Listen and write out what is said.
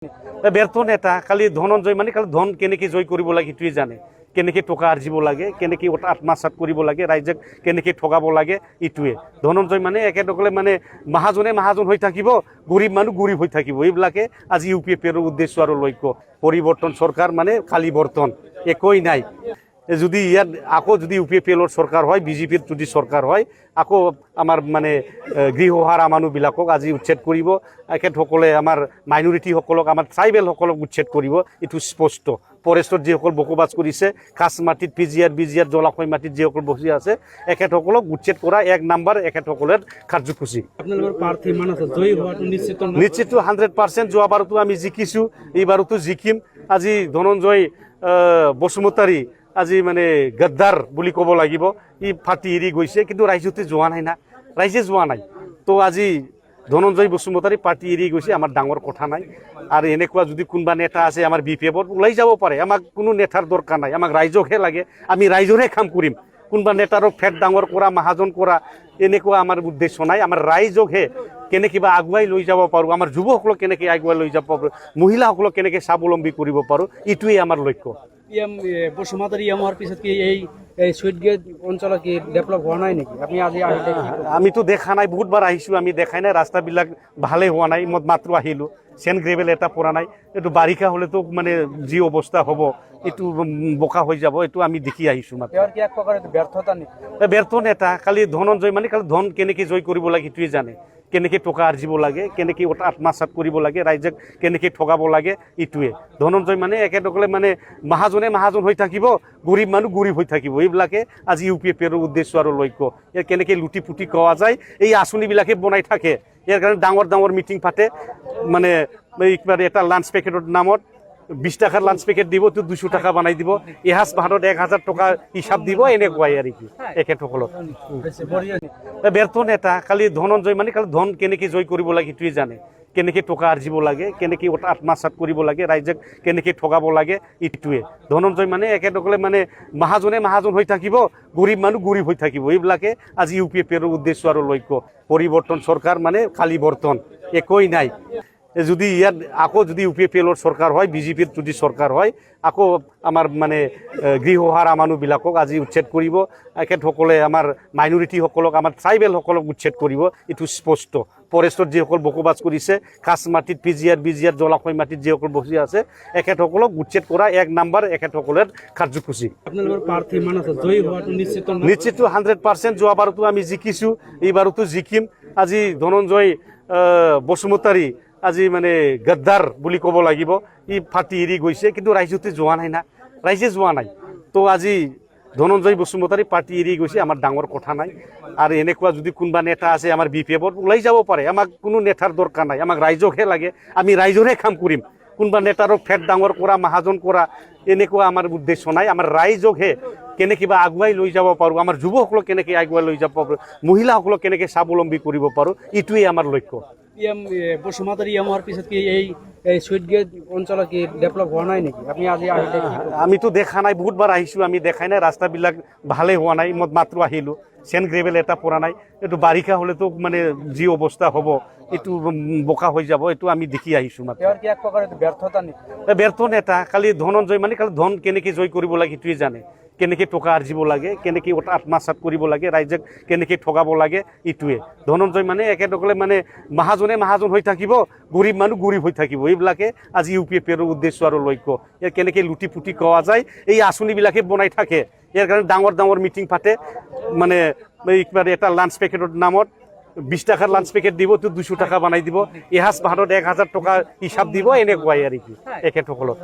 ব্যৰ্থ নেতা খালি ধনঞ্জয় মানে খালি ধন কেনেকে জয় কৰিব লাগে সেইটোৱে জানে, কেনেকে টকা আৰ্জিব লাগে, কেনেকে আত্মসাৎ কৰিব লাগে, ৰাইজক কেনেকে ঠগাব লাগে এইটোৱে। ধনঞ্জয় মানে একেদৰে মানে মহাজনে মহাজন হৈ থাকিব, গৰীব মানুহ গৰীব হৈ থাকিব। এইবিলাকে আজি UPPৰ উদ্দেশ্য আৰু লক্ষ্য। পৰিৱৰ্তন চৰকাৰ মানে খালী বৰ্তন, একোই নাই। যদি ইয়াত আকৌ যদি UPPৰ চৰকাৰ হয়, BJPৰ যদি চৰকাৰ হয়, আকৌ আমাৰ মানে গৃহহাৰা মানুহবিলাকক আজি উচ্ছেদ কৰিব। এখেতসকলে আমাৰ মাইনৰিটিসকলক, আমাৰ ট্ৰাইবেলসকলক উচ্ছেদ কৰিব, এইটো স্পষ্ট। ফৰেষ্টত যিসকল বসবাস কৰিছে, কাছ মাটিত BGR জলাশয় মাটিত যিসকল বসি আছে, এখেতসকলক উচ্ছেদ কৰা 1 নম্বৰ এখেতসকলৰ কাৰ্যসূচী। নিশ্চিত 100%। যোৱাবাৰতো আমি জিকিছোঁ, এইবাৰতো জিকিম। আজি ধনঞ্জয় বসুমতাৰী আজি মানে গদ্দাৰ বুলি ক'ব লাগিব। ই ফাটি এৰি গৈছে, কিন্তু ৰাইজতে যোৱা নাই না, ৰাইজে যোৱা নাই। তো আজি ধনঞ্জয় বসুমতাৰী পাৰ্টি এৰি গৈছে, আমাৰ ডাঙৰ কথা নাই। আৰু এনেকুৱা যদি কোনোবা নেতা আছে আমাৰ BPFত ওলাই যাব পাৰে, আমাক কোনো নেতাৰ দৰকাৰ নাই, আমাক ৰাইজকহে লাগে। আমি ৰাইজৰহে কাম কৰিম। কোনোবা নেতাৰক ফেট ডাঙৰ কৰা, মহাজন কৰা, এনেকুৱা আমাৰ উদ্দেশ্য নাই। আমাৰ ৰাইজকহে কেনেকৈ বা আগুৱাই লৈ যাব পাৰোঁ, আমাৰ যুৱসকলক কেনেকৈ আগুৱাই লৈ যাব পাৰোঁ, মহিলাসকলক কেনেকৈ স্বাৱলম্বী কৰিব পাৰোঁ, এইটোৱেই আমাৰ লক্ষ্য। বসুমতাৰী হোৱাৰ পিছত কি এই সুইট গেট অঞ্চলত কি ডেভেলপ হোৱা নাই নেকি? আপুনি আজি আহিলে আমিতো দেখা নাই, বহুতবাৰ আহিছোঁ, আমি দেখাই নাই। ৰাস্তাবিলাক ভালে হোৱা নাই, মই মাত্ৰ আহিলোঁ। চেন গ্ৰেভেল এটা পৰা নাই। এইটো বাৰিষা হ'লেতো মানে যি অৱস্থা হ'ব, এইটো বোকা হৈ যাব, এইটো আমি দেখি আহিছোঁ মাত্ৰ। ব্যৰ্থ নেতা খালি ধনঞ্জয় মানে খালি ধন কেনেকৈ জয় কৰিব লাগে সেইটোৱে জানে, কেনেকে টকা আৰ্জিব লাগে, কেনেকে আত্মসাৎ কৰিব লাগে, ৰাইজক কেনেকে ঠগাব লাগে এইটোৱে। ধনঞ্জয় মানে একেদৰে মানে মহাজনে মহাজন হৈ থাকিব, গৰীব মানুহ গৰীব হৈ থাকিব। এইবিলাকে আজি UPPৰ উদ্দেশ্য আৰু লক্ষ্য। ইয়াৰ কেনেকৈ লুটি পুটি খোৱা যায়, এই আঁচনিবিলাকে বনাই থাকে। ইয়াৰ কাৰণে ডাঙৰ ডাঙৰ মিটিং পাতে, মানে এটা লাঞ্চ পেকেটৰ নামত 20 টাকাৰ লাঞ্চ পেকেট দিব, তো 200 টাকা বনাই দিব। এসাঁজ ভাতত 1000 টকা হিচাপ দিব, এনেকুৱাই আৰু কি এখেতসকলক। ব্যৰ্থ নেতা খালি ধনঞ্জয় মানে খালি ধন কেনেকৈ জয় কৰিব লাগে সেইটোৱে জানে, কেনেকৈ টকা আৰ্জিব লাগে, কেনেকৈ আত্মসাৎ কৰিব লাগে, ৰাইজক কেনেকৈ ঠগাব লাগে এইটোৱে। ধনঞ্জয় মানে একেদৰে মানে মহাজনে মহাজন হৈ থাকিব, গৰীব মানুহ গৰীব হৈ থাকিব। এইবিলাকে আজি UPPৰ উদ্দেশ্য আৰু লক্ষ্য। পৰিৱৰ্তন চৰকাৰ মানে খালী বৰ্তন, একোই নাই। যদি ইয়াত আকৌ যদি UPPৰ চৰকাৰ হয়, BJPৰ যদি চৰকাৰ হয়, আকৌ আমাৰ মানে গৃহহাৰা মানুহবিলাকক আজি উচ্ছেদ কৰিব। এখেতসকলে আমাৰ মাইনৰিটিসকলক, আমাৰ ট্ৰাইবেলসকলক উচ্ছেদ কৰিব, এইটো স্পষ্ট। ফৰেষ্টত যিসকল বসবাস কৰিছে, কাছ মাটিত BGR জলাশয় মাটিত যিসকল বসি আছে, এখেতসকলক উচ্ছেদ কৰা 1 নম্বৰ এখেতসকলৰ কাৰ্যসূচী। নিশ্চিত 100%। যোৱাবাৰতো আমি জিকিছোঁ, এইবাৰতো জিকিম। আজি ধনঞ্জয় বসুমতাৰী আজি মানে গদ্দাৰ বুলি ক'ব লাগিব। ই ফাটি এৰি গৈছে, কিন্তু ৰাইজতে যোৱা নাই না, ৰাইজে যোৱা নাই। তো আজি ধনঞ্জয় বসুমতাৰী পাৰ্টি এৰি গৈছে, আমাৰ ডাঙৰ কথা নাই। আৰু এনেকুৱা যদি কোনোবা নেতা আছে আমাৰ BPFত ওলাই যাব পাৰে, আমাক কোনো নেতাৰ দৰকাৰ নাই, আমাক ৰাইজকহে লাগে। আমি ৰাইজৰহে কাম কৰিম। কোনোবা নেতাৰক ফেট ডাঙৰ কৰা, মহাজন কৰা, এনেকুৱা আমাৰ উদ্দেশ্য নাই। আমাৰ ৰাইজকহে কেনেকৈ বা আগুৱাই লৈ যাব পাৰোঁ, আমাৰ যুৱসকলক কেনেকৈ আগুৱাই লৈ যাব পাৰোঁ, মহিলাসকলক কেনেকৈ স্বাৱলম্বী কৰিব পাৰোঁ, এইটোৱেই আমাৰ লক্ষ্য। বসুমতাৰী হোৱাৰ পিছত কি এই সুইট গেট অঞ্চলত কি ডেভেলপ হোৱা নাই নেকি? আপুনি আজি আহিলে আমিতো দেখা নাই, বহুতবাৰ আহিছোঁ, আমি দেখাই নাই। ৰাস্তাবিলাক ভালে হোৱা নাই, মই মাত্ৰ আহিলোঁ। চেন গ্ৰেভেল এটা পৰা নাই। এইটো বাৰিষা হ'লেতো মানে যি অৱস্থা হ'ব, এইটো বোকা হৈ যাব, এইটো আমি দেখি আহিছোঁ মাত্ৰ। ব্যৰ্থ নেতা খালি ধনঞ্জয় মানে খালি ধন কেনেকৈ জয় কৰিব লাগে সেইটোৱে জানে, কেনেকৈ টকা আৰ্জিব লাগে, কেনেকৈ আত্মসাৎ কৰিব লাগে, ৰাইজক কেনেকৈ ঠগাব লাগে এইটোৱে। ধনঞ্জয় মানে একেদৰে মানে মহাজনে মহাজন হৈ থাকিব, গৰীব মানুহ গৰীব হৈ থাকিব। এইবিলাকে আজি UPPৰ উদ্দেশ্য আৰু লক্ষ্য। ইয়াৰ কেনেকৈ লুটি পুটি খোৱা যায়, এই আঁচনিবিলাকে বনাই থাকে। ইয়াৰ কাৰণে ডাঙৰ ডাঙৰ মিটিং পাতে, মানে এটা লাঞ্চ পেকেটৰ নামত 20 টাকাৰ লাঞ্চ পেকেট দিব, তো 200 টাকা বনাই দিব। এসাঁজ ভাতত 1000 টকা হিচাপ দিব, এনেকুৱাই আৰু কি এখেতসকলক।